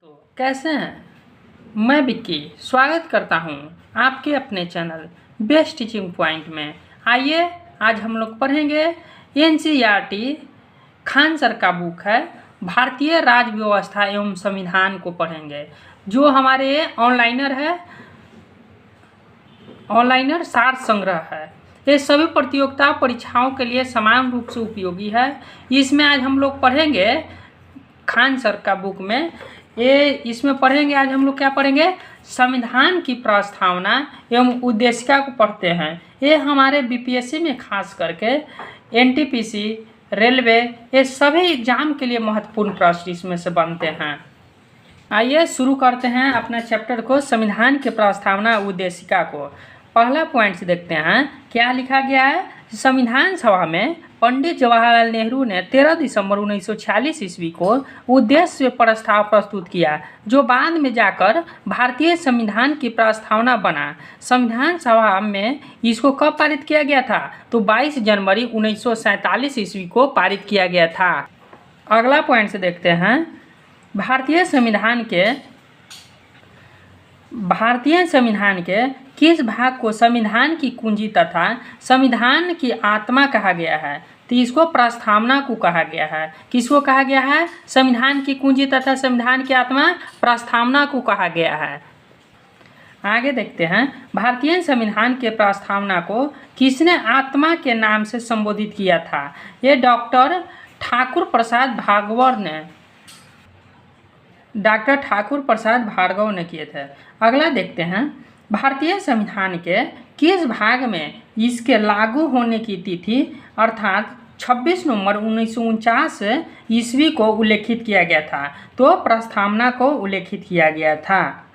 तो कैसे हैं। मैं विक्की स्वागत करता हूं आपके अपने चैनल बेस्ट टीचिंग पॉइंट में। आइए आज हम लोग पढ़ेंगे एनसीईआरटी खान सर का बुक है भारतीय राज्य व्यवस्था एवं संविधान को पढ़ेंगे, जो हमारे ऑनलाइनर सार संग्रह है। ये सभी प्रतियोगिता परीक्षाओं के लिए समान रूप से उपयोगी है। इसमें आज हम लोग पढ़ेंगे खान सर का बुक में इसमें पढ़ेंगे आज हम लोग क्या पढ़ेंगे, संविधान की प्रस्तावना एवं उद्देशिका को पढ़ते हैं। ये हमारे बीपीएससी में खास करके एनटीपीसी, रेलवे, ये सभी एग्जाम के लिए महत्वपूर्ण प्रश्न इसमें से बनते हैं। आइए शुरू करते हैं अपना चैप्टर को, संविधान की प्रस्तावना उद्देशिका को। पहला पॉइंट से देखते हैं क्या लिखा गया है। संविधान सभा में पंडित जवाहरलाल नेहरू ने 13 दिसंबर 1946 ईस्वी को उद्देश्य प्रस्ताव प्रस्तुत किया, जो बाद में जाकर भारतीय संविधान की प्रस्तावना बना। संविधान सभा में इसको कब पारित किया गया था, तो 22 जनवरी 1947 ईस्वी को पारित किया गया था। अगला पॉइंट से देखते हैं भारतीय संविधान के किस भाग को संविधान की कुंजी तथा संविधान की आत्मा कहा गया है, तो इसको प्रस्तावना को कहा गया है। किसको कहा गया है, संविधान की कुंजी तथा संविधान की आत्मा प्रस्तावना को कहा गया है। आगे देखते हैं भारतीय संविधान के प्रस्तावना को किसने आत्मा के नाम से संबोधित किया था, ये डॉक्टर ठाकुर प्रसाद भार्गव ने किए थे। अगला देखते हैं भारतीय संविधान के किस भाग में इसके लागू होने की तिथि अर्थात 26 नवंबर 1949 ईस्वी को उल्लेखित किया गया था, तो प्रस्तावना को उल्लेखित किया गया था।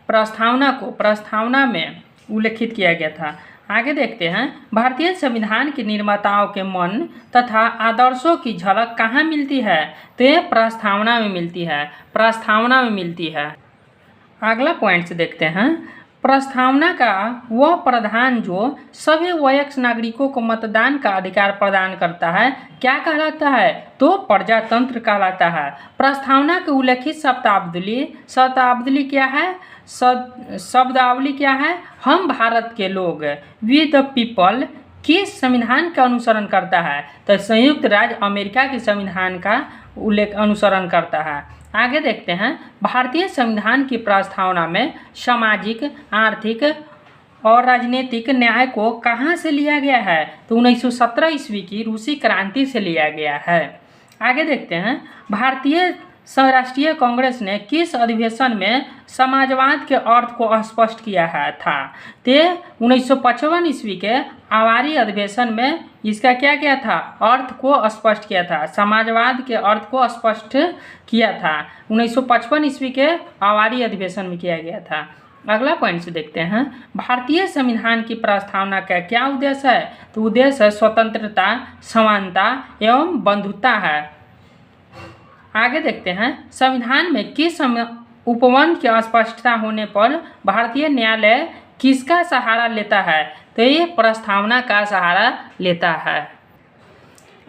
प्रस्तावना में उल्लेखित किया गया था। आगे देखते हैं भारतीय संविधान के निर्माताओं के मन तथा आदर्शों की झलक कहाँ मिलती है, तो ये प्रस्तावना में मिलती है। अगला पॉइंट से देखते हैं प्रस्तावना का वह प्रावधान जो सभी वयस्क नागरिकों को मतदान का अधिकार प्रदान करता है क्या कहलाता है, तो प्रजातंत्र कहलाता है। प्रस्तावना के उल्लेखित शब्दावली क्या है, शब्दावली क्या है, हम भारत के लोग, वी द पीपल किस संविधान का अनुसरण करता है, तो संयुक्त राज्य अमेरिका के संविधान का अनुसरण करता है। आगे देखते हैं भारतीय संविधान की प्रस्तावना में सामाजिक, आर्थिक और राजनीतिक न्याय को कहाँ से लिया गया है, तो 1917 ईस्वी की रूसी क्रांति से लिया गया है। आगे देखते हैं भारतीय राष्ट्रीय कांग्रेस ने किस अधिवेशन में समाजवाद के अर्थ को स्पष्ट किया था, ते 1955 ईस्वी के आवारी अधिवेशन में इसका क्या किया था, अर्थ को स्पष्ट किया था, समाजवाद के अर्थ को स्पष्ट किया था। 1955 ईस्वी के आवारी अधिवेशन में किया गया था। अगला पॉइंट से देखते हैं भारतीय संविधान की प्रस्तावना का क्या उद्देश्य है, तो उद्देश्य स्वतंत्रता, समानता एवं बंधुता है। आगे देखते हैं संविधान में किस उपबंध की अस्पष्टता होने पर भारतीय न्यायालय किसका सहारा लेता है, तो ये प्रस्तावना का सहारा लेता है।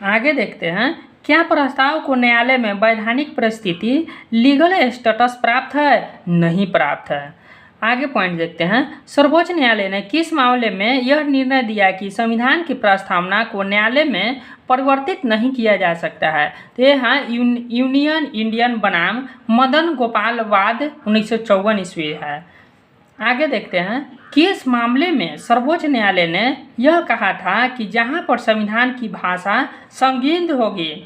आगे देखते हैं क्या प्रस्ताव को न्यायालय में वैधानिक परिस्थिति लीगल स्टेटस प्राप्त है, नहीं प्राप्त है। आगे पॉइंट देखते हैं सर्वोच्च न्यायालय ने किस मामले में यह निर्णय दिया कि संविधान की प्रस्तावना को न्यायालय में परिवर्तित नहीं किया जा सकता है, तो यहाँ यूनियन इंडियन बनाम मदन गोपाल वाद 1954 ईस्वी है। आगे देखते हैं किस मामले में सर्वोच्च न्यायालय ने यह कहा था कि जहाँ पर संविधान की भाषा संदिग्ध होती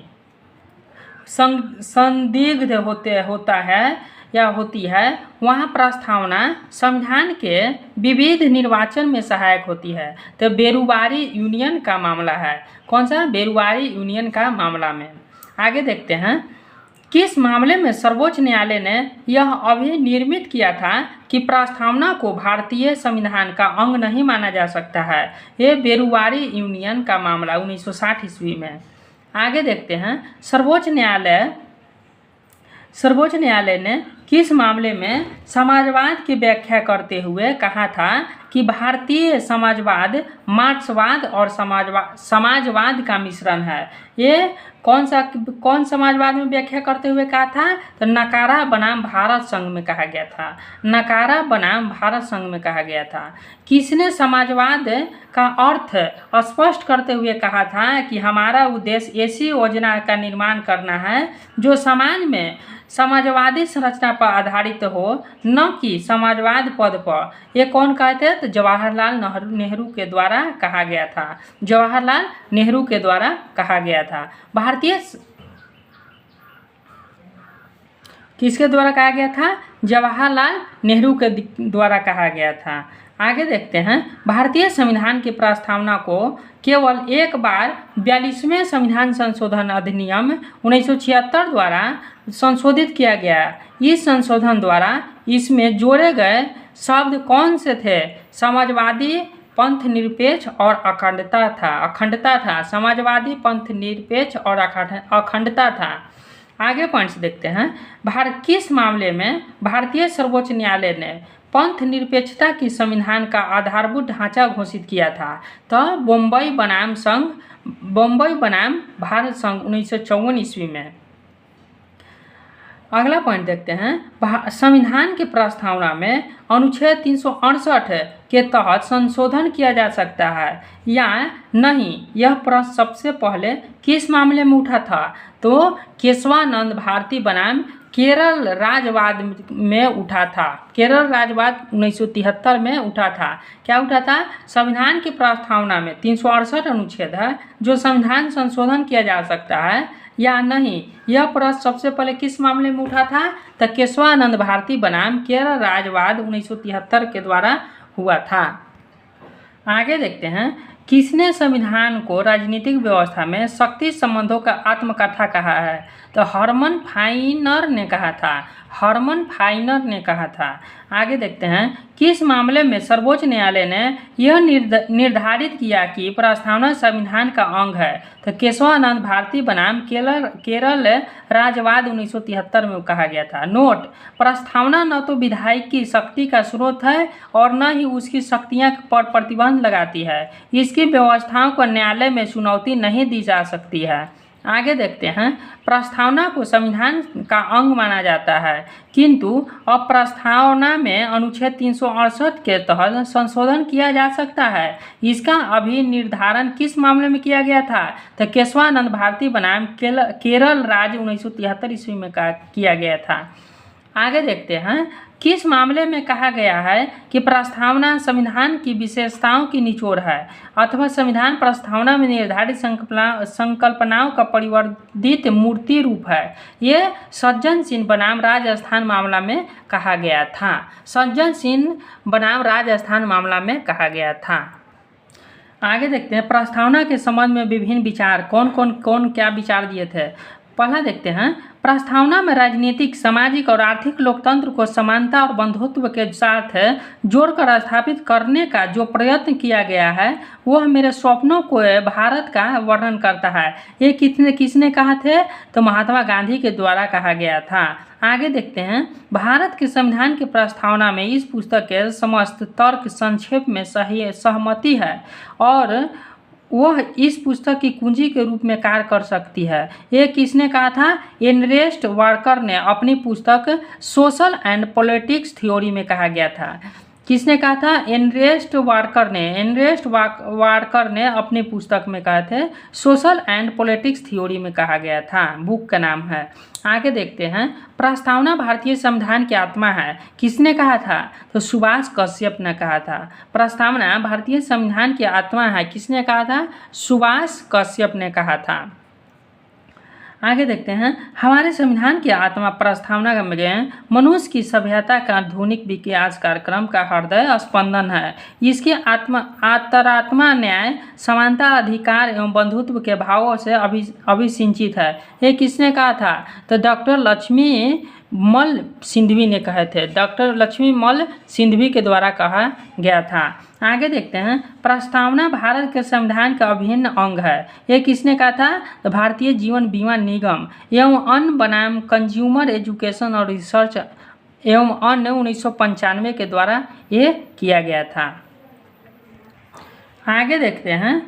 है वहाँ प्रस्तावना संविधान के विविध निर्वाचन में सहायक होती है, तो बेरुवारी यूनियन का मामला है। कौन सा, बेरुवारी यूनियन का मामला में। आगे देखते हैं किस मामले में सर्वोच्च न्यायालय ने यह अभिनिर्मित किया था कि प्रस्तावना को भारतीय संविधान का अंग नहीं माना जा सकता है, ये बेरुवारी यूनियन का मामला 1960 ईस्वी में। आगे देखते हैं सर्वोच्च न्यायालय ने किस मामले में समाजवाद की व्याख्या करते हुए कहा था कि भारतीय समाजवाद मार्क्सवाद और समाजवाद का मिश्रण है। ये कौन समाजवाद में व्याख्या करते हुए कहा था? तो नकारा बनाम भारत संघ में कहा गया था। नकारा बनाम भारत संघ में कहा गया था। किसने समाजवाद का अर्थ स्पष्ट करते हुए कहा था कि हमारा उद्देश्य ऐसी योजना का निर्माण करना है जो समाज में समाजवादी संरचना पर आधारित हो, न कि समाजवाद पद पर। ये कौन कहते हैं? तो जवाहरलाल नेहरू के द्वारा कहा गया था। जवाहरलाल नेहरू के द्वारा कहा गया था। किसके द्वारा कहा गया था? जवाहरलाल नेहरू के द्वारा कहा गया था। आगे देखते हैं, भारतीय संविधान की प्रस्तावना को केवल एक बार 42वें संविधान संशोधन अधिनियम 1976 द्वारा संशोधित किया गया। इस संशोधन द्वारा इसमें जोड़े गए शब्द कौन से थे? समाजवादी, पंथ निरपेक्ष और अखंडता था। समाजवादी, पंथ निरपेक्ष और अखंडता था। आगे पॉइंट्स देखते हैं। किस मामले में भारतीय सर्वोच्च न्यायालय ने पंथ निरपेक्षता की संविधान का आधारभूत ढांचा घोषित किया था? तो बम्बई बनाम भारत संघ 1954 ईस्वी में। अगला पॉइंट देखते हैं, संविधान की प्रस्तावना में अनुच्छेद 368 के तहत संशोधन किया जा सकता है या नहीं, यह प्रश्न सबसे पहले किस मामले में उठा था? तो केशवानंद भारती बनाम केरल राज्यवाद में उठा था। केरल राज्यवाद 1973 में उठा था। क्या उठा था? संविधान की प्रस्तावना में 368 अनुच्छेद है जो संविधान संशोधन किया जा सकता है या नहीं, यह प्रश्न सबसे पहले किस मामले में उठा था? तो केशवानंद भारती बनाम केरल राज्यवाद 1973 के द्वारा हुआ था। आगे देखते हैं, किसने संविधान को राजनीतिक व्यवस्था में शक्ति संबंधों का आत्मकथा कहा है? तो हरमन फाइनर ने कहा था। आगे देखते हैं, किस मामले में सर्वोच्च न्यायालय ने यह निर्धारित किया कि प्रस्तावना संविधान का अंग है? तो केशवानंद भारती बनाम केरल राज्यवाद 1973 में कहा गया था। नोट, प्रस्तावना न तो विधायक की शक्ति का स्रोत है और न ही उसकी शक्तियां पर प्रतिबंध लगाती है। इसकी व्यवस्थाओं को न्यायालय में चुनौती नहीं दी जा सकती है। आगे देखते हैं, प्रस्तावना को संविधान का अंग माना जाता है, किंतु अब प्रस्तावना में अनुच्छेद 368 के तहत संशोधन किया जा सकता है। इसका अभी निर्धारण किस मामले में किया गया था? तो केशवानंद भारती बनाम केरल राज्य 1973 ईस्वी में किया गया था। आगे देखते हैं, किस मामले में कहा गया है कि प्रस्तावना संविधान की विशेषताओं की निचोड़ है अथवा संविधान प्रस्तावना में निर्धारित संकल्पनाओं का परिवर्धित मूर्ति रूप है? ये सज्जन सिंह बनाम राजस्थान मामला में कहा गया था। सज्जन सिंह बनाम राजस्थान मामला में कहा गया था। आगे देखते हैं, प्रस्तावना के संबंध में विभिन्न विचार कौन क्या विचार दिए थे? पहला देखते हैं, प्रस्तावना में राजनीतिक, सामाजिक और आर्थिक लोकतंत्र को समानता और बंधुत्व के साथ जोड़कर स्थापित करने का जो प्रयत्न किया गया है वह मेरे स्वप्नों को भारत का वर्णन करता है। ये किसने कहा थे? तो महात्मा गांधी के द्वारा कहा गया था। आगे देखते हैं, भारत के संविधान की प्रस्तावना में इस पुस्तक के समस्त तर्क संक्षेप में सहमति है और वह इस पुस्तक की कुंजी के रूप में कार्य कर सकती है। ये किसने कहा था? एर्नेस्ट वार्कर ने अपनी पुस्तक सोशल एंड पॉलिटिक्स थ्योरी में कहा गया था। किसने कहा था? एर्नेस्ट वार्कर ने अपनी पुस्तक में कहा थे सोशल एंड पॉलिटिक्स थ्योरी में कहा गया था। बुक का नाम है। आगे देखते हैं, प्रस्तावना भारतीय संविधान की आत्मा है, किसने कहा था? तो सुभाष कश्यप ने कहा था। प्रस्तावना भारतीय संविधान की आत्मा है, किसने कहा था? सुभाष कश्यप ने कहा था। आगे देखते हैं, हमारे संविधान की आत्मा प्रस्तावना में मनुष्य की सभ्यता का आधुनिक विकास कार्यक्रम का हृदय स्पंदन है। इसकी अंतरात्मा न्याय, समानता, अधिकार एवं बंधुत्व के भावों से अभिसिंचित है। ये किसने कहा था? तो डॉक्टर लक्ष्मीमल सिंधवी ने कहे थे। डॉक्टर लक्ष्मीमल सिंधवी के द्वारा कहा गया था। आगे देखते हैं, प्रस्तावना भारत के संविधान का अभिन्न अंग है। ये किसने कहा था? तो भारतीय जीवन बीमा निगम एवं अन्य बनाम कंज्यूमर एजुकेशन और रिसर्च एवं अन्य 1995 के द्वारा ये किया गया था। आगे देखते हैं,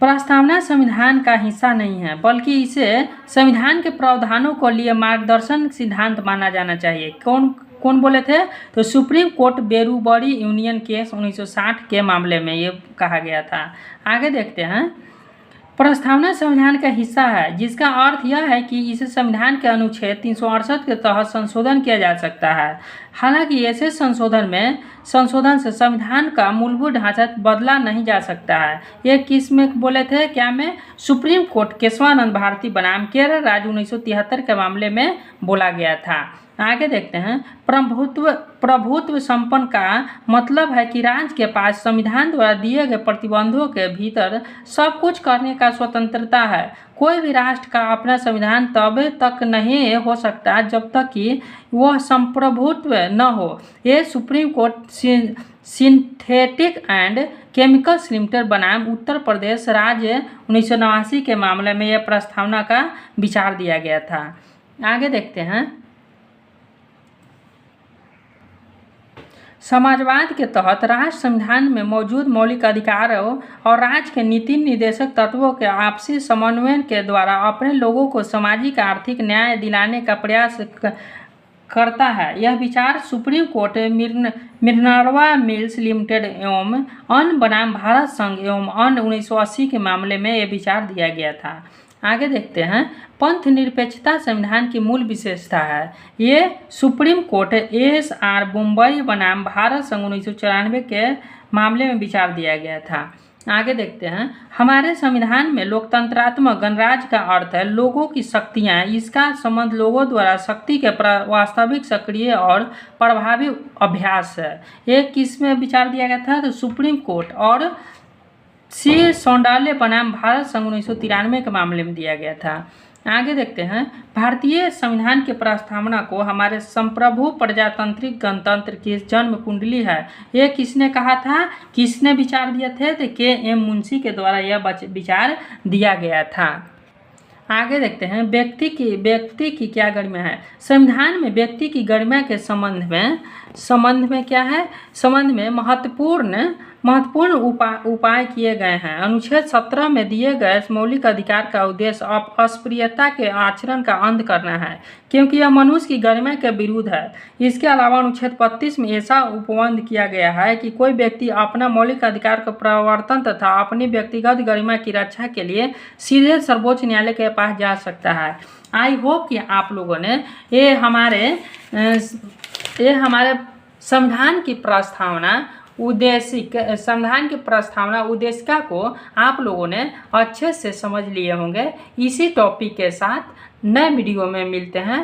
प्रस्तावना संविधान का हिस्सा नहीं है बल्कि इसे संविधान के प्रावधानों को लिए मार्गदर्शन सिद्धांत माना जाना चाहिए। कौन कौन बोले थे? तो supreme court Berubari union case 1960 के मामले में ये कहा गया था। आगे देखते हैं, प्रस्तावना संविधान का हिस्सा है जिसका अर्थ यह है कि इसे संविधान के अनुच्छेद 368 के तहत संशोधन किया जा सकता है। हालांकि ऐसे संशोधन से संविधान का मूलभूत ढांचा बदला नहीं जा सकता है। ये किस में बोले थे? क्या में? सुप्रीम कोर्ट केशवानंद भारती बनाम केरल राज्य 1973 के मामले में बोला गया था। आगे देखते हैं, प्रभुत्व संपन्न का मतलब है कि राज्य के पास संविधान द्वारा दिए गए प्रतिबंधों के भीतर सब कुछ करने का स्वतंत्रता है। कोई भी राष्ट्र का अपना संविधान तब तक नहीं हो सकता जब तक कि वह संप्रभुत्व न हो। ये supreme court synthetic and chemicals limited बनाम उत्तर प्रदेश राज्य 1989 के मामले में यह प्रस्तावना का विचार दिया गया था। आगे देखते हैं, समाजवाद के तहत राष्ट्र संविधान में मौजूद मौलिक अधिकारों और राज्य के नीति निर्देशक तत्वों के आपसी समन्वय के द्वारा अपने लोगों को सामाजिक आर्थिक न्याय दिलाने का प्रयास करता है। यह विचार supreme court Minerva mills limited एवं अन्य बनाम भारत संघ एवं अन्य 1980 के मामले में यह विचार दिया गया था। आगे देखते हैं, पंथ निरपेक्षता संविधान की मूल विशेषता है। ये सुप्रीम कोर्ट एस.आर. मुंबई बनाम भारत संघ 1994 के मामले में विचार दिया गया था। आगे देखते हैं, हमारे संविधान में लोकतंत्रात्मक गणराज्य का अर्थ है लोगों की शक्तियाँ। इसका संबंध लोगों द्वारा शक्ति के वास्तविक सक्रिय और प्रभावी अभ्यास है। ये किस में विचार दिया गया था? तो सुप्रीम कोर्ट और सी सोंडाले बनाम भारत संघ 1993 के मामले में दिया गया था। आगे देखते हैं, भारतीय संविधान की प्रस्तावना को हमारे संप्रभु प्रजातांत्रिक गणतंत्र की जन्म कुंडली है। ये किसने कहा था? किसने विचार दिए थे? तो के.एम. मुंशी के द्वारा यह विचार दिया गया था। आगे देखते हैं, व्यक्ति की क्या गरिमा है। संविधान में व्यक्ति की गरिमा के संबंध में क्या है? संबंध में महत्वपूर्ण उपाय किए गए हैं। अनुच्छेद 17 में दिए गए मौलिक अधिकार का उद्देश्य अस्पृश्यता के आचरण का अंत करना है क्योंकि यह मनुष्य की गरिमा के विरुद्ध है। इसके अलावा अनुच्छेद 35 में ऐसा उपबंध किया गया है कि कोई व्यक्ति अपना मौलिक अधिकार का प्रवर्तन तथा अपनी व्यक्तिगत गरिमा की रक्षा के लिए सीधे सर्वोच्च न्यायालय के पास जा सकता है। आई होप कि आप लोगों ने ये हमारे संविधान की प्रस्तावना उद्देशिका को आप लोगों ने अच्छे से समझ लिए होंगे। इसी टॉपिक के साथ नए वीडियो में मिलते हैं।